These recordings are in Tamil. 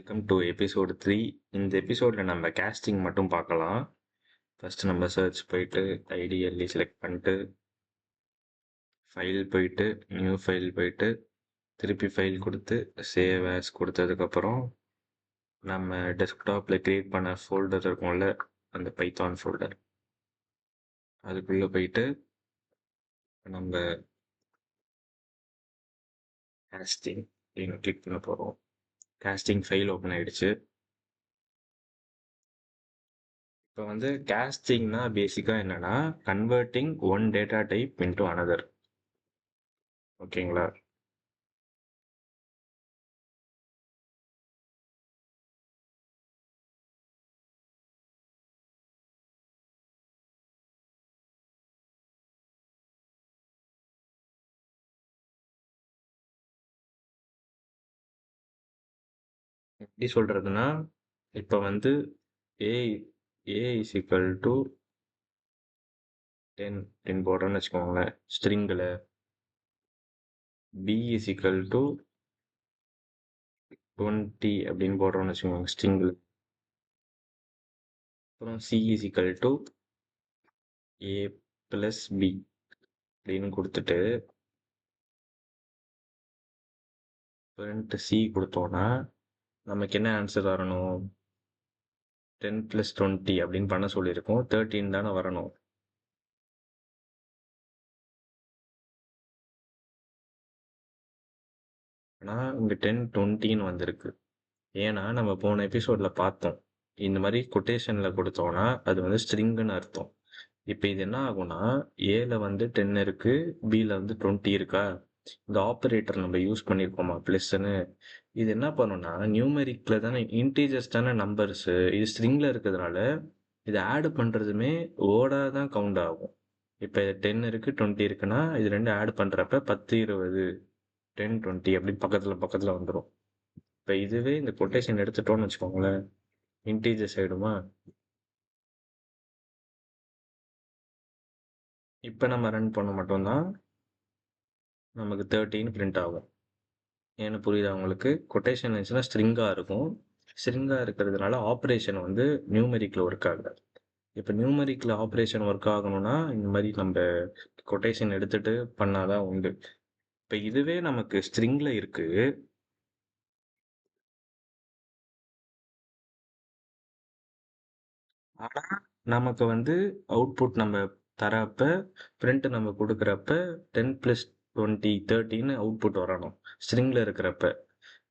Welcome to episode 3. இந்த எபிசோடில் நம்ம கேஸ்டிங் மட்டும் பார்க்கலாம். ஃபஸ்ட்டு நம்ம சர்ச் போயிட்டு ஐடிஎல்இ செலக்ட் பண்ணிட்டு ஃபைல் போயிட்டு நியூ ஃபைல் போயிட்டு திருப்பி ஃபைல் கொடுத்து சேவ் ஆஸ் கொடுத்ததுக்கப்புறம் நம்ம டெஸ்க்டாப்பில் க்ரியேட் பண்ண ஃபோல்டர் இருக்கும்ல, அந்த பைத்தான் ஃபோல்டர், அதுக்குள்ளே போயிட்டு நம்ம கேஸ்டிங் அப்படின்னு கிளிக் பண்ண போகிறோம். கேஸ்டிங் ஃபைல் ஓப்பன் ஆகிடுச்சு. இப்போ வந்து கேஸ்டிங்னா பேசிக்காக என்னன்னா converting one data type into another. ஓகேங்களா? எப்படி சொல்றதுன்னா, இப்போ வந்து A A is equal to 10 அப்படின்னு போடுறோன்னு வச்சுக்கோங்களேன் ஸ்ட்ரிங்கில். பி இஸ் ஈக்குவல் டு 20 அப்படின்னு போடுறோன்னு வச்சுக்கோங்க ஸ்ட்ரிங்கில். அப்புறம் C is equal to A plus B அப்படின்னு கொடுத்துட்டு சி கொடுத்தோன்னா நமக்கு என்ன ஆன்சர் வரணும்? 10 + 20 அப்படின்னு பண்ண சொல்லியிருக்கோம். 13 தானே வரணும். ஆனால் இங்கே 10 20ன்னு வந்திருக்கு. ஏன்னா நம்ம போன எபிசோடில் பார்த்தோம், இந்த மாதிரி கொட்டேஷனில் கொடுத்தோன்னா அது வந்து ஸ்ட்ரிங்குன்னு அர்த்தம். இப்போ இது என்ன ஆகும்னா, ஏல வந்து 10 இருக்கு, பியில் வந்து 20 இருக்கா, இந்த ஆப்ரேட்டர் நம்ம யூஸ் பண்ணியிருக்கோமா ப்ளஸ்ன்னு, இது என்ன பண்ணும்னா நியூமெரிக்கில் தானே இன்டீஜர்ஸ் தானே நம்பர்ஸு, இது ஸ்ட்ரிங்கில் இருக்கிறதுனால இது ஆட் பண்ணுறதுமே ஓடாக தான் கவுண்ட் ஆகும். இப்போ 10 இருக்குது 20 இருக்குன்னா இது ரெண்டு ஆட் பண்ணுறப்ப 10 20 10 20 அப்படி பக்கத்தில் பக்கத்தில் வந்துடும். இப்போ இதுவே இந்த கொட்டேஷன் எடுத்துட்டோம்னு வச்சுக்கோங்களேன், இன்டீஜர்ஸ் ஆகிடுமா. இப்போ நம்ம ரன் பண்ண மட்டும்தான் நமக்கு 13 பிரிண்ட் ஆகும். ஏன்னு புரியுதா உங்களுக்கு? கொட்டேஷன் இருந்துச்சுன்னா ஸ்ட்ரிங்காக இருக்கும். ஸ்ட்ரிங்காக இருக்கிறதுனால ஆப்ரேஷன் வந்து நியூமெரிக்கில் ஒர்க் ஆகாது. இப்போ நியூமெரிக்கில் ஆப்ரேஷன் ஒர்க் ஆகணும்னா இந்த மாதிரி நம்ம கொட்டேஷன் எடுத்துகிட்டு பண்ணாதான் உண்டு. இப்போ இதுவே நமக்கு ஸ்ட்ரிங்கில் இருக்குது, ஆனால் நமக்கு வந்து அவுட்புட் நம்ம தரப்ப பிரிண்ட் நம்ம கொடுக்குறப்ப 10 + 20 13 அவுட்புட் வரணும் ஸ்ட்ரிங்கில் இருக்கிறப்ப.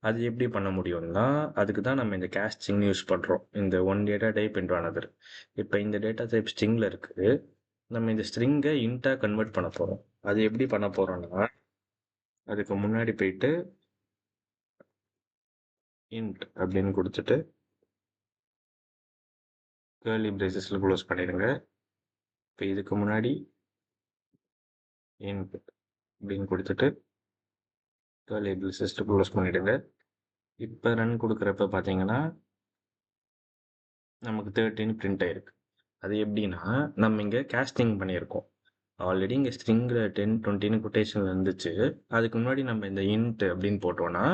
அது எப்படி பண்ண முடியும்னா அதுக்கு தான் நம்ம இந்த கேஸ்டிங் யூஸ் பண்ணுறோம், இந்த one data type into another. இப்போ இந்த டேட்டா டைப் ஸ்ட்ரிங்கில் இருக்குது, நம்ம இந்த ஸ்ட்ரிங்கை இன்ட்டாக கன்வெர்ட் பண்ண போகிறோம். அது எப்படி பண்ண போகிறோம்னா, அதுக்கு முன்னாடி போயிட்டு இன்ட் அப்படின்னு கொடுத்துட்டு கேர்லி பிரேசஸில் க்ளோஸ் பண்ணிடுங்க. இப்போ இதுக்கு முன்னாடி இன்ட் அப்படின்னு கொடுத்துட்டு கேர்லி பிரேசஸில் க்ளோஸ் பண்ணிடுங்க. இப்போ ரன் கொடுக்குறப்ப பார்த்தீங்கன்னா நமக்கு 13 பிரிண்ட் ஆயிருக்கு. அது எப்படின்னா நம்ம இங்கே கேஸ்டிங் பண்ணியிருக்கோம். ஆல்ரெடி இங்கே ஸ்ட்ரிங்கில் 10 20ன்னு கொட்டேஷனில் இருந்துச்சு. அதுக்கு முன்னாடி நம்ம இந்த இன்ட் அப்படின்னு போட்டோன்னா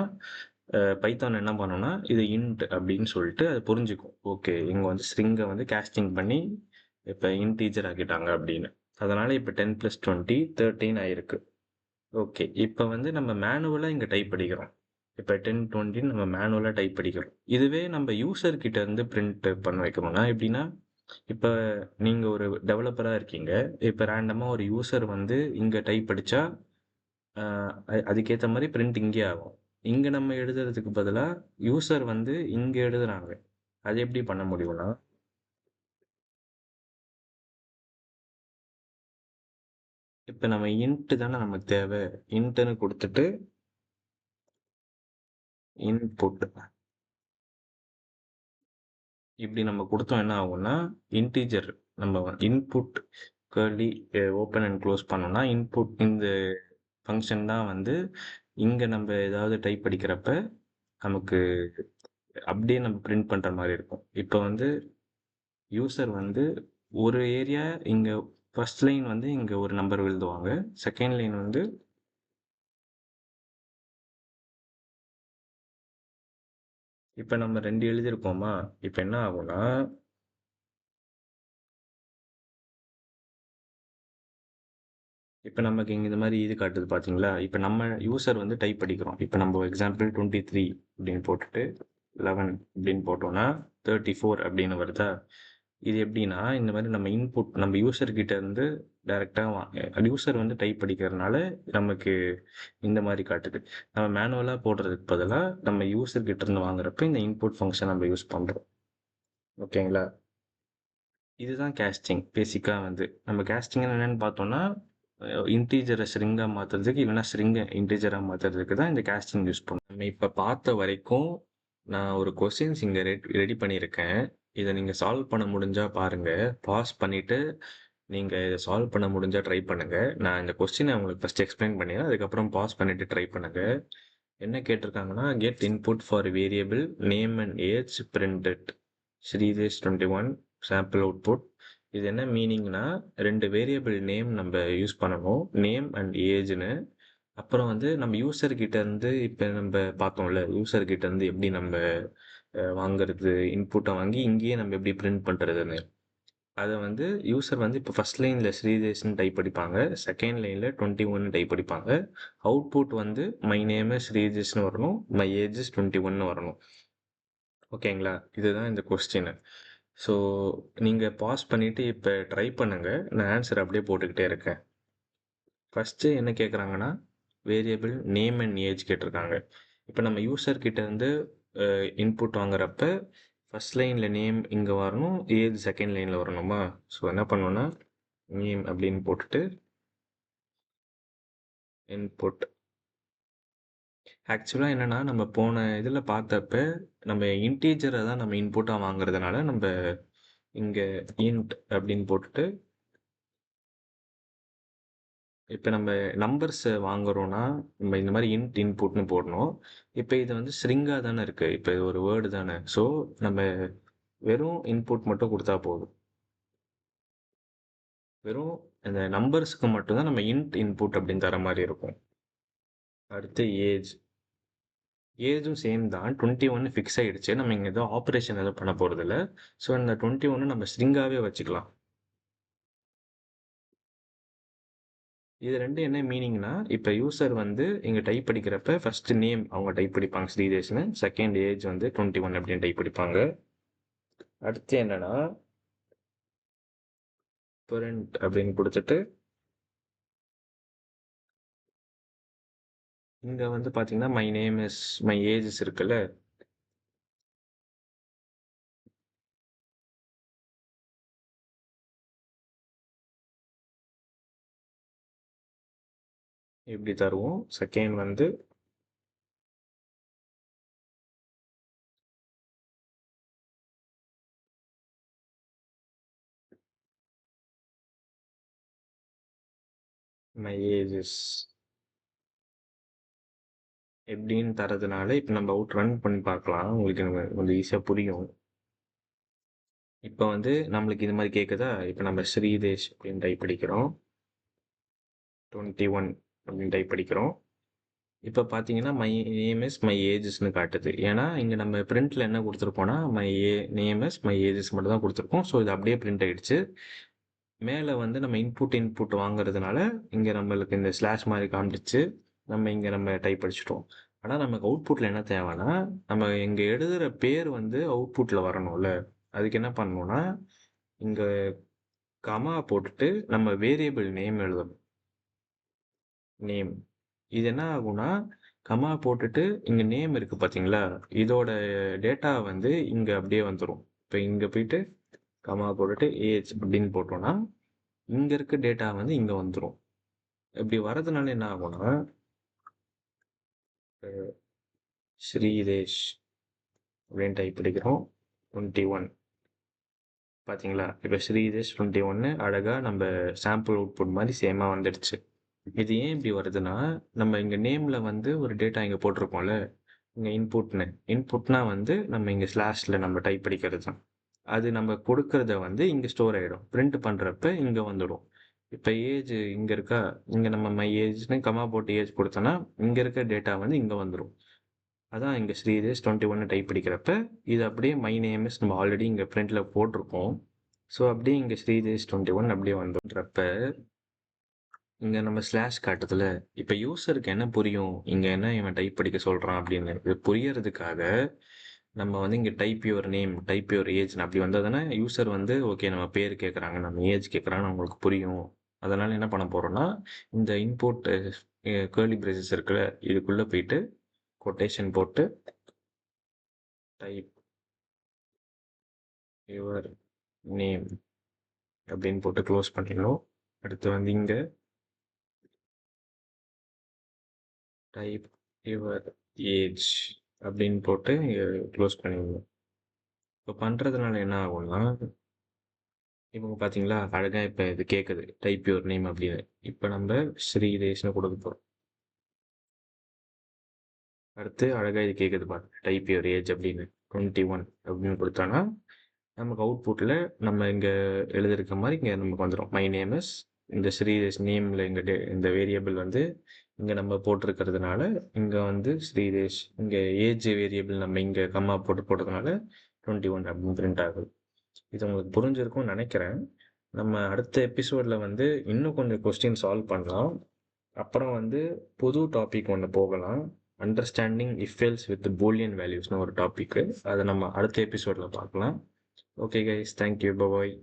பைத்தான் என்ன பண்ணோம்னா இது இன்ட் அப்படின்னு சொல்லிட்டு அது புரிஞ்சுக்கும். ஓகே, இங்கே வந்து ஸ்ட்ரிங்கை வந்து கேஸ்டிங் பண்ணி இப்போ இன்டீஜர் ஆக்கிட்டாங்க அப்படின்னு. அதனால் இப்போ 10 + 20 13 ஆயிருக்கு. ஓகே, இப்போ வந்து நம்ம மேனுவலாக இங்கே டைப் அடிக்கிறோம். இப்போ 10 20 நம்ம மேனுவலாக டைப் அடிக்கிறோம். இதுவே நம்ம யூசர் கிட்ட இருந்து பிரிண்ட் பண்ண வைக்கணும்னா எப்படின்னா, இப்போ நீங்கள் ஒரு டெவலப்பராக இருக்கீங்க, இப்போ ரேண்டமாக ஒரு யூசர் வந்து இங்கே டைப் அடித்தா அதுக்கேற்ற மாதிரி பிரிண்ட் இங்கே ஆகும். இங்கே நம்ம எழுதுறதுக்கு பதிலாக யூசர் வந்து இங்கே எழுதுறாங்க. அது எப்படி பண்ண முடியும்னா, இப்போ நம்ம இன்ட்டு தானே நமக்கு தேவை, இன்ட்டுன்னு கொடுத்துட்டு இன்புட் இப்படி நம்ம கொடுத்தோம் என்ன ஆகும்னா இன்டீஜர் நம்ம input curly open and close பண்ணோம்னா இன்புட் இந்த ஃபங்க்ஷன் தான் வந்து இங்கே நம்ம ஏதாவது டைப் அடிக்கிறப்ப நமக்கு அப்படியே நம்ம பிரிண்ட் பண்ணுற மாதிரி இருக்கும். இப்போ வந்து யூசர் வந்து ஒரு ஏரியா இங்கே ஃபர்ஸ்ட் லைன் வந்து இங்கே ஒரு நம்பர் எழுதுவாங்க, செகண்ட் லைன் வந்து இப்போ நம்ம 2 எழுதியிருக்கோமா? இப்போ என்ன ஆகும்னா, இப்போ நமக்கு இங்க இந்த மாரி இது காட்டுது பார்த்தீங்களா? இப்போ நம்ம யூசர் வந்து டைப் அடிக்கிறோம். இப்போ நம்ம எக்ஸாம்பிள் 23 அப்படின்னு போட்டுட்டு 11 அப்படின்னு போட்டோம்னா 34 அப்படின்னு வருதா? இது எப்படின்னா, இந்த மாரி நம்ம இன்புட் நம்ம யூசர் கிட்ட இருந்து டைரக்ட்டா யூசர் வந்து டைப் அடிக்கிறதுனால நமக்கு இந்த மாரி காட்டுது. நம்ம மேனுவலா போடுறதுக்கு பதிலா நம்ம யூசர் கிட்ட இருந்து வாங்குறப்ப இந்த இன்புட் ஃபங்ஷன் நம்ம யூஸ் பண்றோம். ஓகேங்களா? இதுதான் கேஸ்டிங் பேசிக்கா வந்து. நம்ம கேஸ்டிங்னா என்னன்னு பார்த்தோம்னா, இன்டிஜர ஸ்ட்ரிங்கா மாத்துறதுக்கு, இல்லன்னா ஸ்ட்ரிங்க இன்டிஜரா மாத்துறதுக்கு தான் இந்த கேஸ்டிங் யூஸ் பண்ணுவோம். நம்ம இப்ப பார்த்த வரைக்கும், நான் ஒரு கொஸ்டின்ஸ் இங்க ரெடி பண்ணியிருக்கேன். இத நீங்க சால்வ் பண்ண முடிஞ்சா பாருங்க. பாஸ் பண்ணிட்டு, நீங்க இத சால்வ் பண்ண முடிஞ்சா ட்ரை பண்ணுங்க. நான் இந்த கொஸ்டின உங்களுக்கு ஃபர்ஸ்ட் எக்ஸ்பிளைன் பண்ணிறேன். அதுக்கப்புறம் பாஸ் பண்ணிட்டு ட்ரை பண்ணுங்க. என்ன கேட்டிருக்காங்கன்னா, get input for variable name and age printed Sridesh 21 sample output. இது என்ன மீனிங்னா, 2 வேரியபிள் நேம் நம்ம யூஸ் பண்ணணும். நேம் அண்ட் ஏஜ்னு. அப்புறம் வந்து நம்ம யூசர் கிட்ட இருந்து இப்ப நம்ம பார்த்தோம்ல, யூசர் கிட்ட இருந்து எப்படி நம்ம வாங்குறது, இன்புட்டை வாங்கி இங்கேயே நம்ம எப்படி பிரிண்ட் பண்றதுன்னு. அதை வந்து யூசர் வந்து இப்போ ஃபர்ஸ்ட் லைன்ல ஸ்ரீதேஷ்னு டைப் அடிப்பாங்க, செகண்ட் லைன்ல 21 டைப் அடிப்பாங்க. அவுட்புட் வந்து மை நேம் ஸ்ரீதேஷ்னு வரணும், மை ஏஜ் 21 வரணும். ஓகேங்களா? இதுதான் இந்த கொஸ்டின். ஸோ நீங்க பாஸ் பண்ணிட்டு இப்போ ட்ரை பண்ணுங்க. நான் ஆன்சர் அப்படியே போட்டுக்கிட்டே இருக்கேன். ஃபர்ஸ்ட் என்ன கேட்குறாங்கன்னா, வேரியபிள் நேம் அண்ட் ஏஜ் கேட்டிருக்காங்க. இப்போ நம்ம யூசர் கிட்ட இருந்து இன்புட் வாங்குறப்ப ஃபர்ஸ்ட் லைன்ல நேம் இங்க வரணும், ஏஜ் செகண்ட் லைன்ல வரணுமா? ஸோ என்ன பண்ணணும்னா, நேம் அப்படின்னு போட்டுட்டு இன்புட். ஆக்சுவலா என்னன்னா, நம்ம போன இதுல பார்த்தப்ப நம்ம இன்டீஜரை தான் நம்ம இன்புட்டா வாங்குறதுனால நம்ம இங்க இன்ட் அப்படின்னு போட்டுட்டு, இப்போ நம்ம நம்பர்ஸ் வாங்குறோம்னா நம்ம இந்த மாதிரி இன்ட் இன்புட்னு போடணும். இப்போ இது வந்து ஸ்ட்ரிங்கா தானே இருக்கு, இப்போ இது ஒரு வேர்டு தானே. ஸோ நம்ம வெறும் இன்புட் மட்டும் கொடுத்தா போதும். வெறும் இந்த நம்பர்ஸ்க்கு மட்டும் தான் நம்ம இன்ட் இன்புட் அப்படின்னு தர மாதிரி இருக்கும். அடுத்து ஏஜ். ஏஜும் சேம் தான், 21 ஃபிக்ஸ் ஆயிடுச்சு. நம்ம இங்க ஏதோ ஆப்ரேஷன் எதுவும் பண்ண போறது இல்ல. ஸோ இந்த 21 நம்ம ஸ்ட்ரிங்காவே வச்சுக்கலாம். இது ரெண்டும் என்ன மீனிங்னா, இப்போ யூசர் வந்து இங்க டைப் அடிக்கிறப்ப ஃபர்ஸ்ட் நேம் அவங்க டைப் அடிப்பாங்க ஸ்ரீதேஷ்னு, செகண்ட் ஏஜ் வந்து 21 அப்படின்னு டைப் அடிப்பாங்க. அடுத்து என்னன்னா, பிரிண்ட் அப்படின்னு கொடுத்துட்டு, இங்க வந்து பாத்தீங்கன்னா my name is my ages இருக்குல்ல, இப்படி தருவோம். செகண்ட் வந்து மை ஏஜஸ் எப்படின்னு தரதுனால இப்போ நம்ம அவுட் ரன் பண்ணி பார்க்கலாம், உங்களுக்கு கொஞ்சம் ஈஸியா புரியும். இப்போ வந்து நம்மளுக்கு இது மாதிரி கேட்குதா? இப்போ நம்ம ஸ்ரீதேஷ் அப்படின்னு டைப் அடிக்கிறோம், 21 அப்படின்னு டைப் அடிக்கிறோம். இப்போ பார்த்தீங்கன்னா மை நேம் இஸ் மை ஏஜஸ்னு காட்டுது. ஏன்னா இங்கே நம்ம பிரிண்ட்ல என்ன கொடுத்துருப்போம்னா, my name is my ages மட்டும் தான் கொடுத்துருப்போம். ஸோ இது அப்படியே பிரிண்ட் ஆயிடுச்சு. மேலே வந்து நம்ம இன்புட் வாங்குறதுனால இங்கே நம்மளுக்கு இந்த ஸ்லாஷ் மாதிரி காமிச்சிச்சு. நம்ம இங்கே நம்ம டைப் அடிச்சிட்டோம். ஆனால் நமக்கு அவுட்புட்டில் என்ன தேவைன்னா, நம்ம இங்கே எழுதுகிற பேர் வந்து அவுட்புட்டில் வரணும்ல. அதுக்கு என்ன பண்ணணும்னா, இங்கே கமா போட்டுட்டு நம்ம வேரியபிள் நேம் எழுதணும். நேம். இது என்ன ஆகும்னா, கமா போட்டுட்டு இங்க நேம் இருக்கு பார்த்தீங்களா? இதோட டேட்டா வந்து இங்க அப்படியே வந்துரும். இப்ப இங்க போயிட்டு கமா போட்டுட்டு ஏஜ் அப்படின்னு போட்டோம்னா, இங்க இருக்க டேட்டா வந்து இங்க வந்துரும். இப்படி வரதுனால என்ன ஆகும்னா, ஸ்ரீதேஷ் அப்படின்னு டைப் அடிக்கிறோம். 21 பார்த்தீங்களா? இப்ப ஸ்ரீதேஷ் 21 அழகா நம்ம சாம்பிள் அவுட்புட் மாதிரி சேமா வந்துடுச்சு. இது ஏன் இப்படி வருதுன்னா, நம்ம இங்க நேம்ல வந்து ஒரு டேட்டா இங்க போட்டிருப்போம்ல, இங்க இன்புட்னா வந்து நம்ம இங்க ஸ்லாஷ்ல நம்ம டைப் அடிக்கிறது தான். அது நம்ம கொடுக்கறத வந்து இங்க ஸ்டோர் ஆயிடும். பிரிண்ட் பண்றப்ப இங்க வந்துடும். இப்ப ஏஜ் இங்க இருக்கா, இங்க நம்ம மை ஏஜ்னு கமா போட்டு ஏஜ் கொடுத்தோம்னா இங்க இருக்க டேட்டா வந்து இங்க வந்துடும். அதான் இங்கே ஸ்ரீதேஷ் 21 டைப் அடிக்கிறப்ப இது அப்படியே மை நேம்ஸ் நம்ம ஆல்ரெடி இங்கே ஃப்ரண்ட்டில் போட்டிருக்கோம். ஸோ அப்படியே இங்கே ஸ்ரீதேஷ் 21 அப்படியே வந்துன்றப்ப இங்கே நம்ம ஸ்லாஷ் காட்டுதுல, இப்போ யூசருக்கு என்ன புரியும் இங்கே என்ன இவன் டைப் படிக்க சொல்கிறான் அப்படின்னு இது புரியறதுக்காக நம்ம வந்து இங்கே type your name type your age அப்படி வந்ததுன்னா யூசர் வந்து ஓகே நம்ம பேர் கேட்குறாங்க நம்ம ஏஜ் கேட்குறாங்கன்னு அவங்களுக்கு புரியும். அதனால் என்ன பண்ண போகிறோன்னா இந்த இன்புட் கேர்லி பிரேசஸ் இருக்குல்ல இதுக்குள்ளே போயிட்டு கொட்டேஷன் போட்டு டைப் யுவர் நேம் அப்படின்னு போட்டு க்ளோஸ் பண்ணிடணும். அடுத்து வந்து இங்கே டைப் யுவர் ஏஜ் அப்படின்னு போட்டு க்ளோஸ் பண்ணிடணும். இப்போ பண்ணுறதுனால என்ன ஆகும்னா இப்போ பார்த்தீங்களா அழகாக இப்போ இது கேட்குது டைப் யுவர் நேம் அப்படின்னு. இப்போ நம்ம ஸ்ரீதேஷ்னு கொடுக்க போகிறோம். அடுத்து அழகாக இது கேட்குது பாருங்க டைப் யுவர் ஏஜ் அப்படின்னு 21 அப்படின்னு கொடுத்தோன்னா நமக்கு அவுட்புட்டில் நம்ம இங்கே எழுதிருக்க மாதிரி இங்கே நமக்கு வந்துடும் மை நேம் இஸ் இந்த ஸ்ரீதேஷ் நேமில் இங்கே இந்த வேரியபிள் வந்து இங்கே நம்ம போட்டிருக்கிறதுனால இங்கே வந்து ஸ்ரீதேஷ் இங்கே ஏஜ் வேரியபிள் நம்ம இங்கே கம்மா போட்டதுனால 21 அப்படின்னு பிரிண்ட் ஆகுது. இது உங்களுக்கு புரிஞ்சிருக்கும்னு நினைக்கிறேன். நம்ம அடுத்த எபிசோடில் வந்து இன்னும் கொஞ்சம் கொஸ்டின் சால்வ் பண்ணலாம். அப்புறம் வந்து புது டாபிக் ஒன்று போகலாம். Understanding if else with boolean வேல்யூஸ்னு ஒரு டாபிக். அதை நம்ம அடுத்த எபிசோடில் பார்க்கலாம். ஓகே கைஸ், தேங்க்யூ, பாய்.